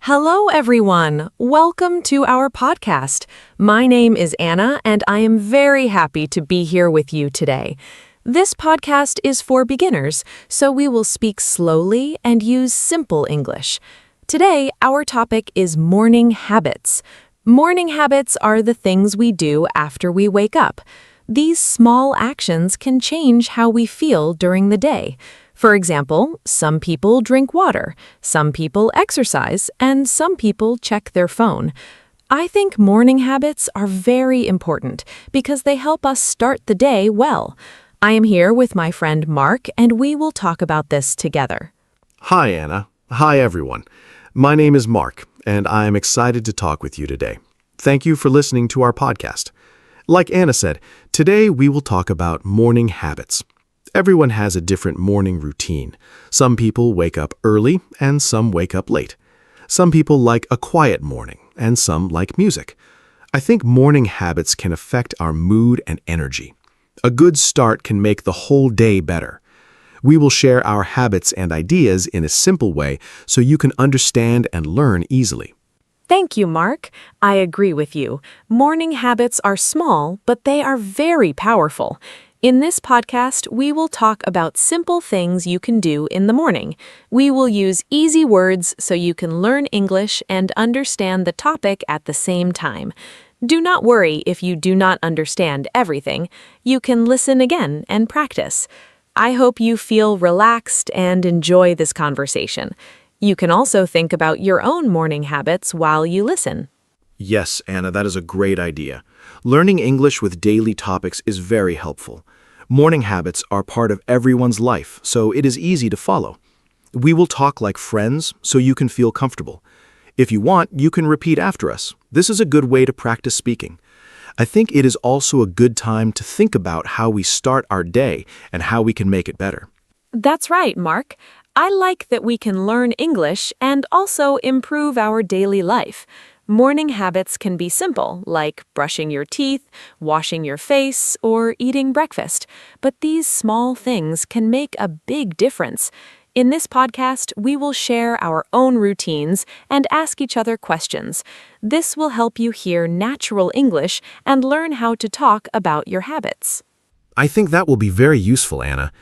Hello, everyone. Welcome to our podcast. My name is Anna, and I am very happy to be here with you today. This podcast is for beginners, so we will speak slowly and use simple English. Today, our topic is morning habits. Morning habits are the things we do after we wake up. These small actions can change how we feel during the day. For example, some people drink water, some people exercise, and some people check their phone. I think morning habits are very important because they help us start the day well. I am here with my friend Mark, and we will talk about this together. Hi, Anna. Hi, everyone. My name is Mark, and I am excited to talk with you today. Thank you for listening to our podcast. Like Anna said, today we will talk about morning habits. Everyone has a different morning routine. Some people wake up early and some wake up late. Some people like a quiet morning and some like music. I think morning habits can affect our mood and energy. A good start can make the whole day better. We will share our habits and ideas in a simple way so you can understand and learn easily. Thank you, Mark. I agree with you. Morning habits are small, but they are very powerful. In this podcast, we will talk about simple things you can do in the morning. We will use easy words so you can learn English and understand the topic at the same time. Do not worry if you do not understand everything. You can listen again and practice. I hope you feel relaxed and enjoy this conversation. You can also think about your own morning habits while you listen. Yes, Anna, that is a great idea. Learning English with daily topics is very helpful. Morning habits are part of everyone's life, so it is easy to follow. We will talk like friends so you can feel comfortable. If you want, you can repeat after us. This is a good way to practice speaking. I think it is also a good time to think about how we start our day and how we can make it better. That's right, Mark. I like that we can learn English and also improve our daily life. Morning habits can be simple, like brushing your teeth, washing your face, or eating breakfast. But these small things can make a big difference. In this podcast, we will share our own routines and ask each other questions. This will help you hear natural English and learn how to talk about your habits. I think that will be very useful, Anna.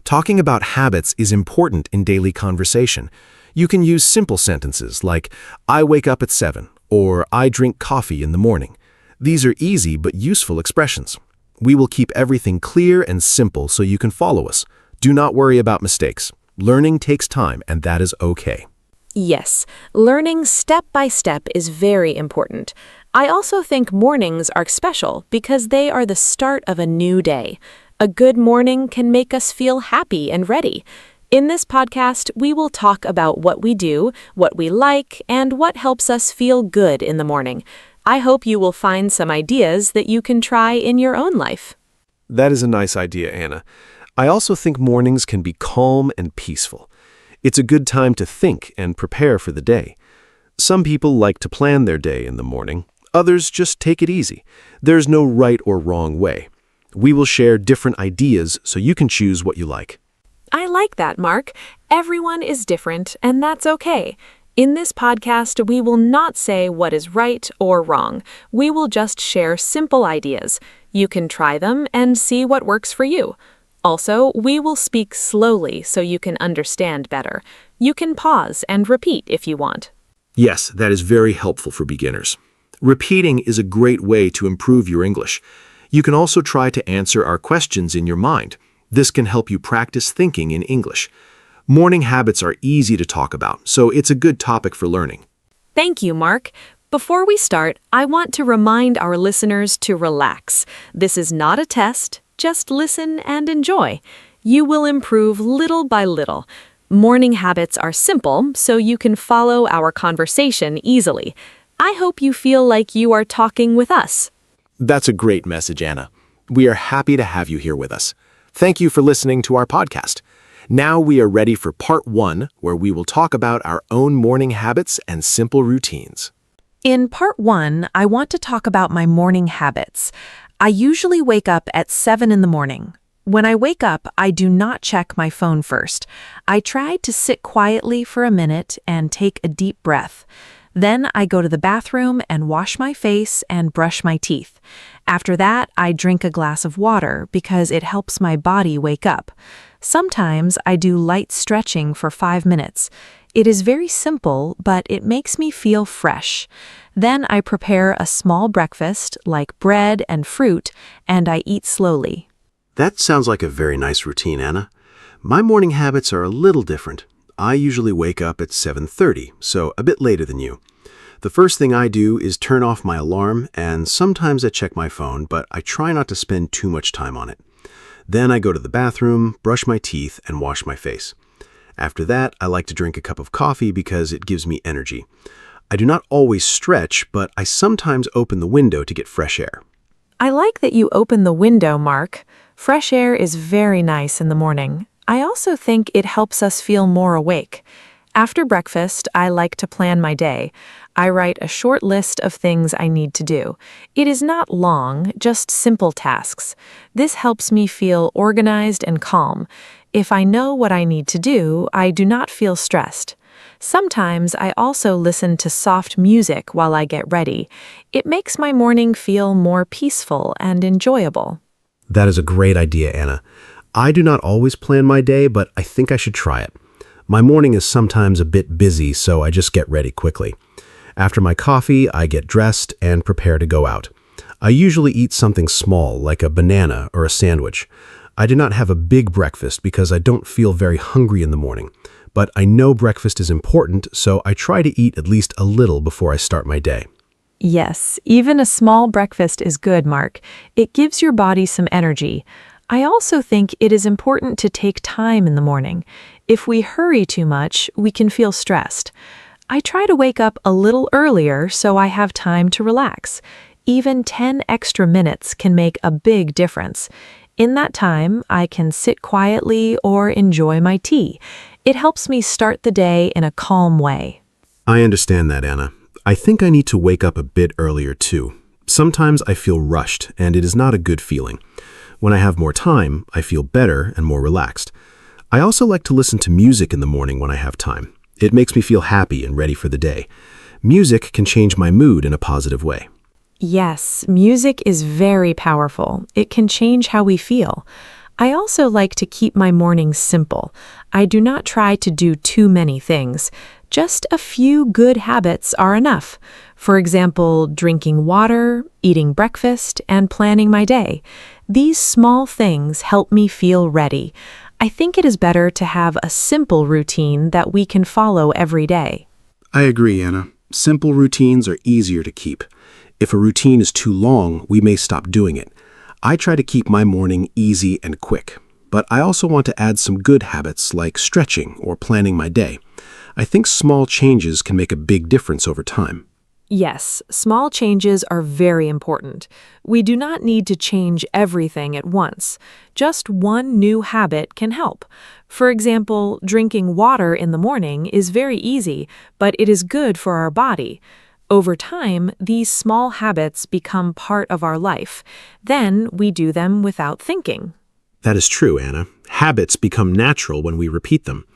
Talking about habits is important in daily conversation. You can use simple sentences like, I wake up at 7, or I drink coffee in the morning. These are easy but useful expressions. We will keep everything clear and simple so you can follow us. Do not worry about mistakes. Learning takes time, and that is okay. Yes, learning step by step is very important. I also think mornings are special because they are the start of a new day. A good morning can make us feel happy and ready. In this podcast, we will talk about what we do, what we like, and what helps us feel good in the morning. I hope you will find some ideas that you can try in your own life. That is a nice idea, Anna. I also think mornings can be calm and peaceful. It's a good time to think and prepare for the day. Some people like to plan their day in the morning. Others just take it easy. There's no right or wrong way. We will share different ideas so you can choose what you like. I like that, Mark. Everyone is different, and that's okay. In this podcast, we will not say what is right or wrong. We will just share simple ideas. You can try them and see what works for you. Also, we will speak slowly so you can understand better. You can pause and repeat if you want. Yes, that is very helpful for beginners. Repeating is a great way to improve your English. You can also try to answer our questions in your mind. This can help you practice thinking in English. Morning habits are easy to talk about, so it's a good topic for learning. Thank you, Mark. Before we start, I want to remind our listeners to relax. This is not a test. Just listen and enjoy. You will improve little by little. Morning habits are simple, so you can follow our conversation easily. I hope you feel like you are talking with us. That's a great message, Anna. We are happy to have you here with us. Thank you for listening to our podcast. Now we are ready for part 1, where we will talk about our own morning habits and simple routines. In part 1, I want to talk about my morning habits. I usually wake up at 7 in the morning. When I wake up, I do not check my phone first. I try to sit quietly for a minute and take a deep breath. Then I go to the bathroom and wash my face and brush my teeth. After that, I drink a glass of water because it helps my body wake up. Sometimes I do light stretching for 5 minutes. It is very simple, but it makes me feel fresh. Then I prepare a small breakfast, like bread and fruit, and I eat slowly. That sounds like a very nice routine, Anna. My morning habits are a little different. I usually wake up at 7:30, so a bit later than you. The first thing I do is turn off my alarm, and sometimes I check my phone, but I try not to spend too much time on it. Then I go to the bathroom, brush my teeth, and wash my face. After that, I like to drink a cup of coffee because it gives me energy. I do not always stretch, but I sometimes open the window to get fresh air. I like that you open the window, Mark. Fresh air is very nice in the morning. I also think it helps us feel more awake. After breakfast, I like to plan my day. I write a short list of things I need to do. It is not long, just simple tasks. This helps me feel organized and calm. If I know what I need to do, I do not feel stressed. Sometimes I also listen to soft music while I get ready. It makes my morning feel more peaceful and enjoyable. That is a great idea, Anna. I do not always plan my day, but I think I should try it. My morning is sometimes a bit busy, so I just get ready quickly. After my coffee, I get dressed and prepare to go out. I usually eat something small, like a banana or a sandwich. I do not have a big breakfast because I don't feel very hungry in the morning. But I know breakfast is important, so I try to eat at least a little before I start my day. Yes, even a small breakfast is good, Mark. It gives your body some energy. I also think it is important to take time in the morning. If we hurry too much, we can feel stressed. I try to wake up a little earlier so I have time to relax. Even 10 extra minutes can make a big difference. In that time, I can sit quietly or enjoy my tea. It helps me start the day in a calm way. I understand that, Anna. I think I need to wake up a bit earlier too. Sometimes I feel rushed, and it is not a good feeling. When I have more time, I feel better and more relaxed. I also like to listen to music in the morning when I have time. It makes me feel happy and ready for the day. Music can change my mood in a positive way. Yes, music is very powerful. It can change how we feel. I also like to keep my mornings simple. I do not try to do too many things. Just a few good habits are enough. For example, drinking water, eating breakfast, and planning my day. These small things help me feel ready. I think it is better to have a simple routine that we can follow every day. I agree, Anna. Simple routines are easier to keep. If a routine is too long, we may stop doing it. I try to keep my morning easy and quick, but I also want to add some good habits like stretching or planning my day. I think small changes can make a big difference over time. Yes, small changes are very important. We do not need to change everything at once. Just one new habit can help. For example, drinking water in the morning is very easy, but it is good for our body. Over time, these small habits become part of our life. Then we do them without thinking. That is true, Anna. Habits become natural when we repeat them.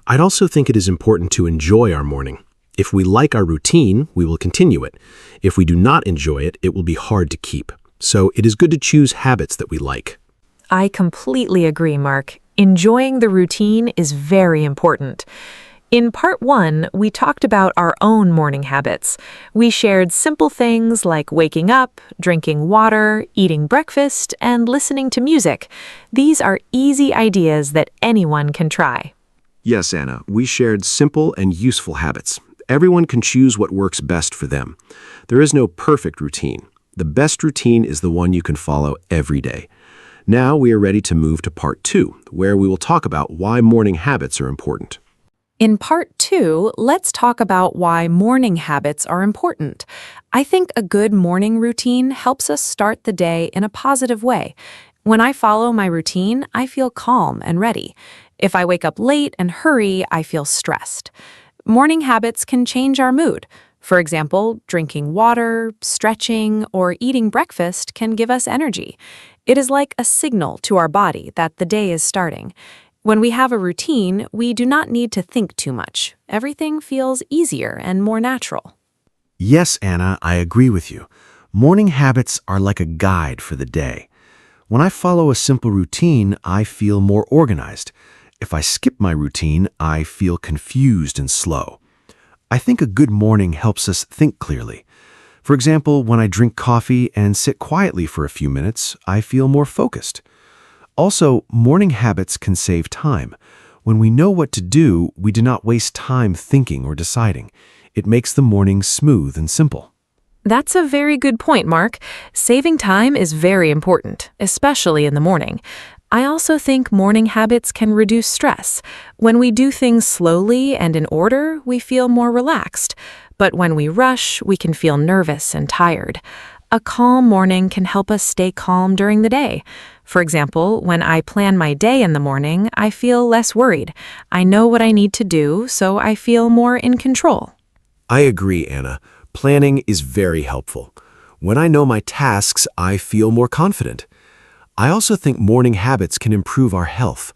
I'd also think it is important to enjoy our morning. If we like our routine, we will continue it. If we do not enjoy it, it will be hard to keep. So it is good to choose habits that we like. I completely agree, Mark. Enjoying the routine is very important. In part 1, we talked about our own morning habits. We shared simple things like waking up, drinking water, eating breakfast, and listening to music. These are easy ideas that anyone can try. Yes, Anna, we shared simple and useful habits. Everyone can choose what works best for them. There is no perfect routine. The best routine is the one you can follow every day. Now we are ready to move to part 2, where we will talk about why morning habits are important. In part 2, let's talk about why morning habits are important. I think a good morning routine helps us start the day in a positive way. When I follow my routine, I feel calm and ready. If I wake up late and hurry, I feel stressed. Morning habits can change our mood. For example, drinking water, stretching, or eating breakfast can give us energy. It is like a signal to our body that the day is starting. When we have a routine, we do not need to think too much. Everything feels easier and more natural. Yes, Anna, I agree with you. Morning habits are like a guide for the day. When I follow a simple routine, I feel more organized. If I skip my routine, I feel confused and slow. I think a good morning helps us think clearly. For example, when I drink coffee and sit quietly for a few minutes, I feel more focused. Also, morning habits can save time. When we know what to do, we do not waste time thinking or deciding. It makes the morning smooth and simple. That's a very good point, Mark. Saving time is very important, especially in the morning. I also think morning habits can reduce stress. When we do things slowly and in order, we feel more relaxed. But when we rush, we can feel nervous and tired. A calm morning can help us stay calm during the day. For example, when I plan my day in the morning, I feel less worried. I know what I need to do, so I feel more in control. I agree, Anna. Planning is very helpful. When I know my tasks, I feel more confident. I also think morning habits can improve our health.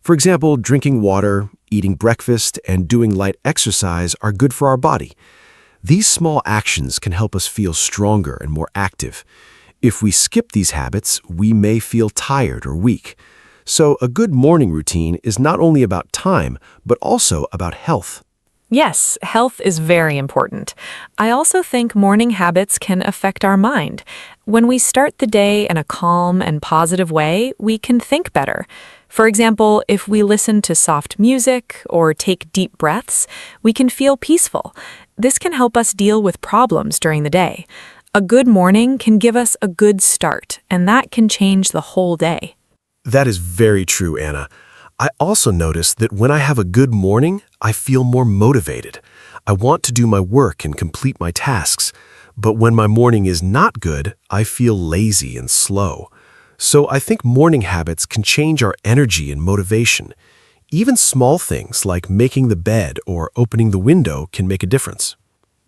For example, drinking water, eating breakfast, and doing light exercise are good for our body. These small actions can help us feel stronger and more active. If we skip these habits, we may feel tired or weak. So a good morning routine is not only about time, but also about health. Yes, health is very important. I also think morning habits can affect our mind. When we start the day in a calm and positive way, we can think better. For example, if we listen to soft music or take deep breaths, we can feel peaceful. This can help us deal with problems during the day. A good morning can give us a good start, and that can change the whole day. That is very true, Anna. I also notice that when I have a good morning, I feel more motivated. I want to do my work and complete my tasks. But when my morning is not good, I feel lazy and slow. So I think morning habits can change our energy and motivation. Even small things like making the bed or opening the window can make a difference.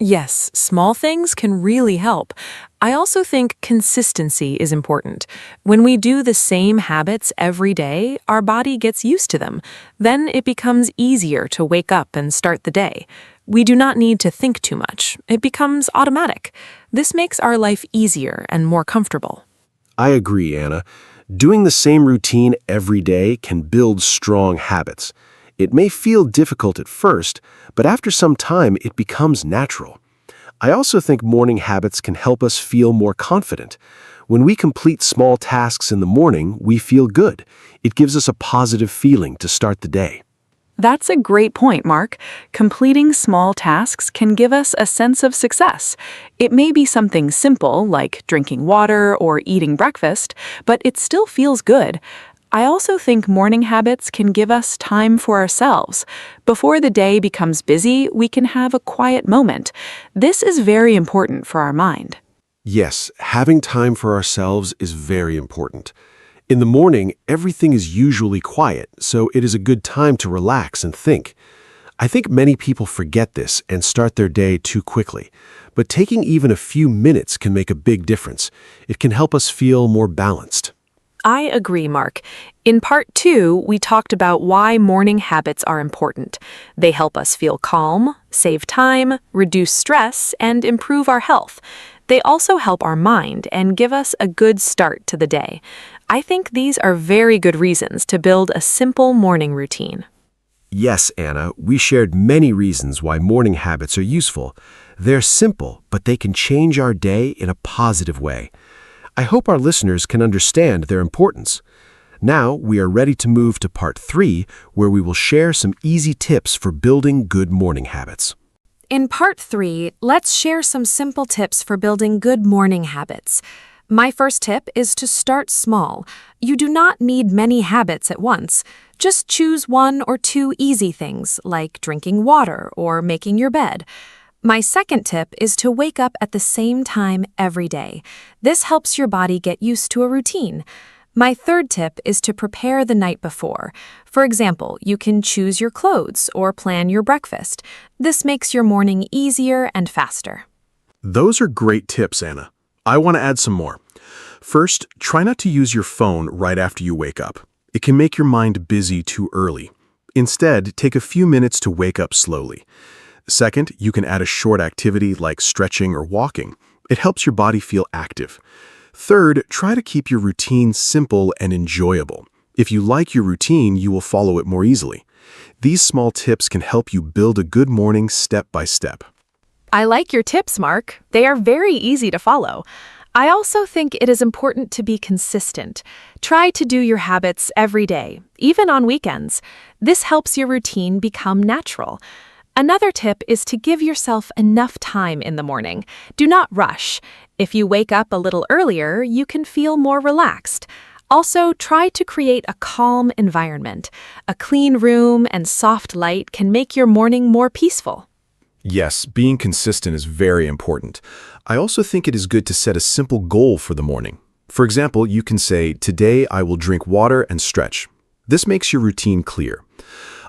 Yes, small things can really help. I also think consistency is important. When we do the same habits every day, our body gets used to them. Then it becomes easier to wake up and start the day. We do not need to think too much. It becomes automatic. This makes our life easier and more comfortable. I agree, Anna. Doing the same routine every day can build strong habits. It may feel difficult at first, but after some time it becomes natural. I also think morning habits can help us feel more confident. When we complete small tasks in the morning, we feel good. It gives us a positive feeling to start the day. That's a great point, Mark. Completing small tasks can give us a sense of success. It may be something simple, like drinking water or eating breakfast, but it still feels good. I also think morning habits can give us time for ourselves. Before the day becomes busy, we can have a quiet moment. This is very important for our mind. Yes, having time for ourselves is very important. In the morning, everything is usually quiet, so it is a good time to relax and think. I think many people forget this and start their day too quickly. But taking even a few minutes can make a big difference. It can help us feel more balanced. I agree, Mark. In part 2, we talked about why morning habits are important. They help us feel calm, save time, reduce stress, and improve our health. They also help our mind and give us a good start to the day. I think these are very good reasons to build a simple morning routine. Yes, Anna, we shared many reasons why morning habits are useful. They're simple, but they can change our day in a positive way. I hope our listeners can understand their importance. Now, we are ready to move to part 3, where we will share some easy tips for building good morning habits. In part 3, let's share some simple tips for building good morning habits. My first tip is to start small. You do not need many habits at once. Just choose 1 or 2 easy things, like drinking water or making your bed. My second tip is to wake up at the same time every day. This helps your body get used to a routine. My third tip is to prepare the night before. For example, you can choose your clothes or plan your breakfast. This makes your morning easier and faster. Those are great tips, Anna. I want to add some more. First, try not to use your phone right after you wake up. It can make your mind busy too early. Instead, take a few minutes to wake up slowly. Second, you can add a short activity like stretching or walking. It helps your body feel active. Third, try to keep your routine simple and enjoyable. If you like your routine, you will follow it more easily. These small tips can help you build a good morning step by step. I like your tips, Mark. They are very easy to follow. I also think it is important to be consistent. Try to do your habits every day, even on weekends. This helps your routine become natural. Another tip is to give yourself enough time in the morning. Do not rush. If you wake up a little earlier, you can feel more relaxed. Also, try to create a calm environment. A clean room and soft light can make your morning more peaceful. Yes, being consistent is very important. I also think it is good to set a simple goal for the morning. For example, you can say, "Today I will drink water and stretch." This makes your routine clear.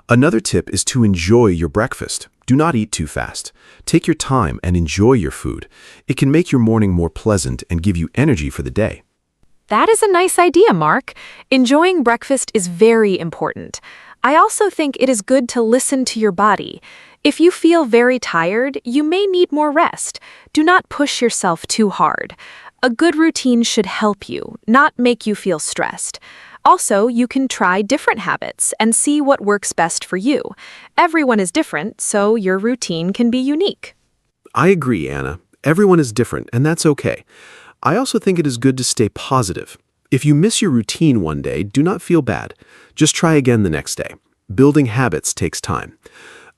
Another tip is to enjoy your breakfast. Do not eat too fast. Take your time and enjoy your food. It can make your morning more pleasant and give you energy for the day. That is a nice idea, Mark. Enjoying breakfast is very important. I also think it is good to listen to your body. If you feel very tired, you may need more rest. Do not push yourself too hard. A good routine should help you, not make you feel stressed. Also, you can try different habits and see what works best for you. Everyone is different, so your routine can be unique. I agree, Anna. Everyone is different, and that's okay. I also think it is good to stay positive. If you miss your routine one day, do not feel bad. Just try again the next day. Building habits takes time.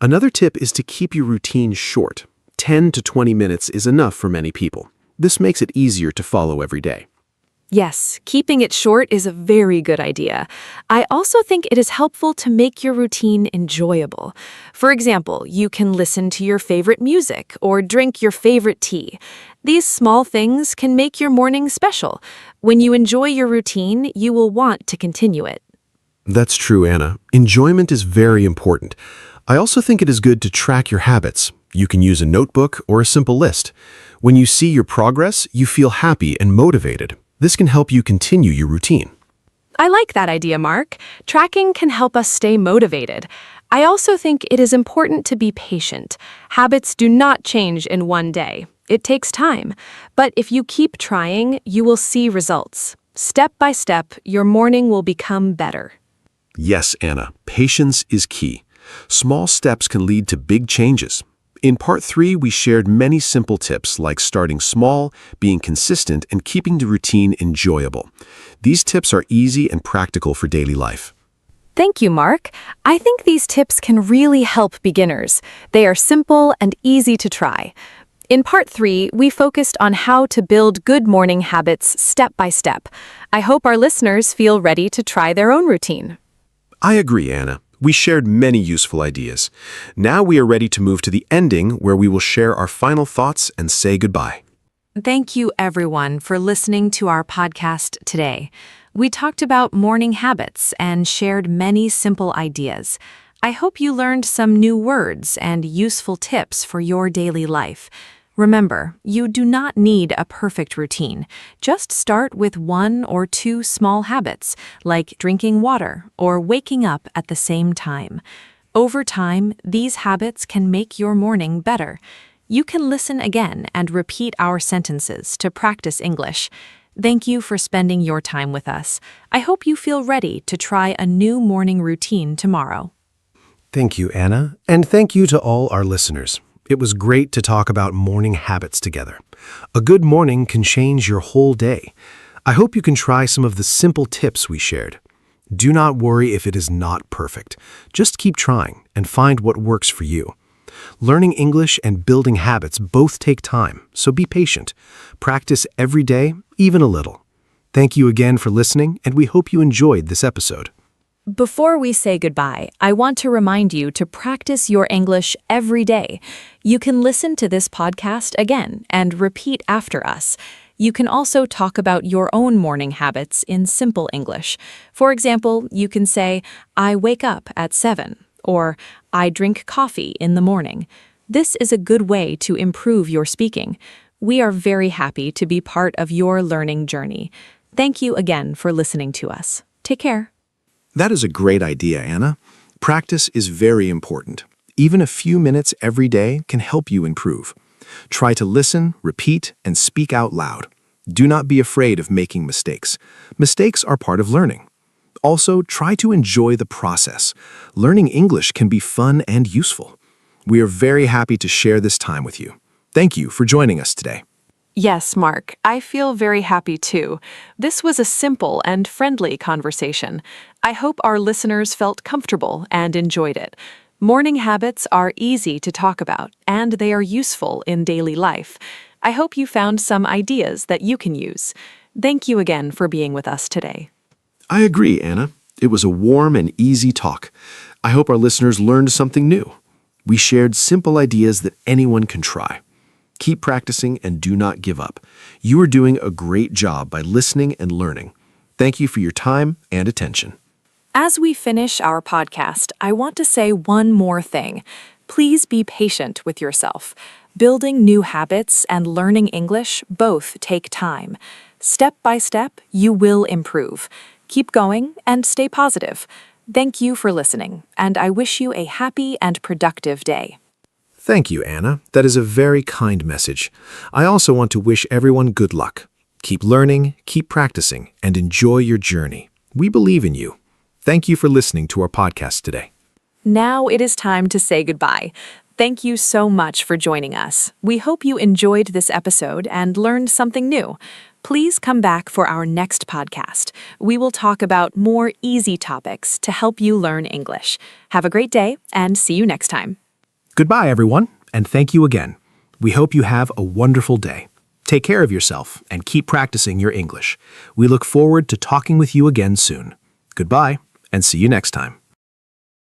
Another tip is to keep your routine short. 10 to 20 minutes is enough for many people. This makes it easier to follow every day. Yes, keeping it short is a very good idea. I also think it is helpful to make your routine enjoyable. For example, you can listen to your favorite music or drink your favorite tea. These small things can make your morning special. When you enjoy your routine, you will want to continue it. That's true, Anna. Enjoyment is very important. I also think it is good to track your habits. You can use a notebook or a simple list. When you see your progress, you feel happy and motivated. This can help you continue your routine. I like that idea, Mark. Tracking can help us stay motivated. I also think it is important to be patient. Habits do not change in one day. It takes time. But if you keep trying, you will see results. Step by step, your morning will become better. Yes, Anna, patience is key. Small steps can lead to big changes. In Part 3, we shared many simple tips like starting small, being consistent, and keeping the routine enjoyable. These tips are easy and practical for daily life. Thank you, Mark. I think these tips can really help beginners. They are simple and easy to try. In Part 3, we focused on how to build good morning habits step by step. I hope our listeners feel ready to try their own routine. I agree, Anna. We shared many useful ideas. Now we are ready to move to the ending where we will share our final thoughts and say goodbye. Thank you, everyone, for listening to our podcast today. We talked about morning habits and shared many simple ideas. I hope you learned some new words and useful tips for your daily life. Remember, you do not need a perfect routine. Just start with 1 or 2 small habits, like drinking water or waking up at the same time. Over time, these habits can make your morning better. You can listen again and repeat our sentences to practice English. Thank you for spending your time with us. I hope you feel ready to try a new morning routine tomorrow. Thank you, Anna, and thank you to all our listeners. It was great to talk about morning habits together. A good morning can change your whole day. I hope you can try some of the simple tips we shared. Do not worry if it is not perfect. Just keep trying and find what works for you. Learning English and building habits both take time, so be patient. Practice every day, even a little. Thank you again for listening, and we hope you enjoyed this episode. Before we say goodbye, I want to remind you to practice your English every day. You can listen to this podcast again and repeat after us. You can also talk about your own morning habits in simple English. For example, you can say, "I wake up at 7," or "I drink coffee in the morning." This is a good way to improve your speaking. We are very happy to be part of your learning journey. Thank you again for listening to us. Take care. That is a great idea, Anna. Practice is very important. Even a few minutes every day can help you improve. Try to listen, repeat, and speak out loud. Do not be afraid of making mistakes. Mistakes are part of learning. Also, try to enjoy the process. Learning English can be fun and useful. We are very happy to share this time with you. Thank you for joining us today. Yes, Mark, I feel very happy too. This was a simple and friendly conversation. I hope our listeners felt comfortable and enjoyed it. Morning habits are easy to talk about, and they are useful in daily life. I hope you found some ideas that you can use. Thank you again for being with us today. I agree, Anna. It was a warm and easy talk. I hope our listeners learned something new. We shared simple ideas that anyone can try. Keep practicing and do not give up. You are doing a great job by listening and learning. Thank you for your time and attention. As we finish our podcast, I want to say one more thing. Please be patient with yourself. Building new habits and learning English both take time. Step by step, you will improve. Keep going and stay positive. Thank you for listening, and I wish you a happy and productive day. Thank you, Anna. That is a very kind message. I also want to wish everyone good luck. Keep learning, keep practicing, and enjoy your journey. We believe in you. Thank you for listening to our podcast today. Now it is time to say goodbye. Thank you so much for joining us. We hope you enjoyed this episode and learned something new. Please come back for our next podcast. We will talk about more easy topics to help you learn English. Have a great day and see you next time. Goodbye, everyone, and thank you again. We hope you have a wonderful day. Take care of yourself and keep practicing your English. We look forward to talking with you again soon. Goodbye, and see you next time.